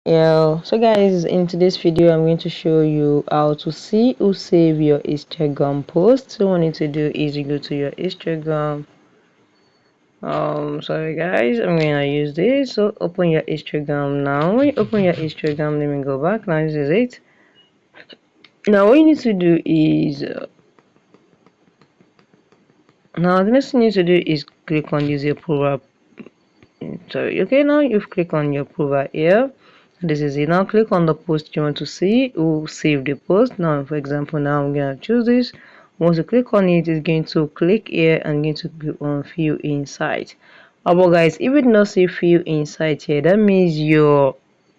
Yeah, so guys, in today's video I'm going to show you how to see who save your Instagram post. So what you need to do is you go to your Instagram. Sorry guys, I'm gonna use this. So open your Instagram now. When you open your Instagram, let me go back. Now this is it. Now what you need to do is now the next thing you need to do is click on this approval. Sorry, okay, now you've clicked on your approval here. This is it. Now click on the post you want to see who saved the post. Now for example, now I'm gonna choose this. Once you click on it, it's going to click here and going to click on view insight. But guys, if you do not see view insight here, that means your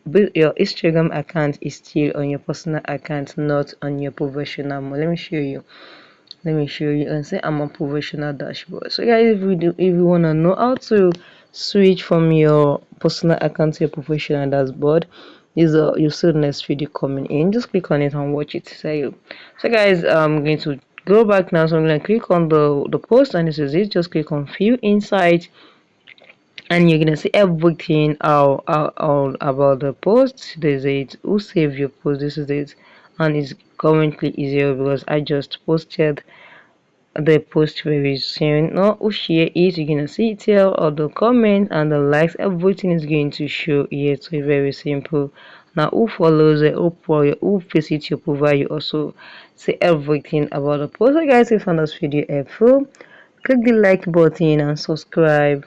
Instagram account is still on your personal account, not on your professional mode. Let me show you and say I'm a professional dashboard. So guys, if you want to know how to switch from your personal account to your professional dashboard, you'll see the next video coming in. Just click on it and watch it. So guys, I'm going to go back now. So I'm going to click on the post, and this is it. Just click on view insight, and you're gonna see everything all about the post. There's it, who saved your post, this is it, and it's currently easier because I just posted the post very soon. Now who share it, you're gonna see it here, or the comment and the likes, everything is going to show here. So it's very simple. Now who follows it, who visits your profile, you also see everything about the post. So guys, if you found this video helpful, click the like button and subscribe.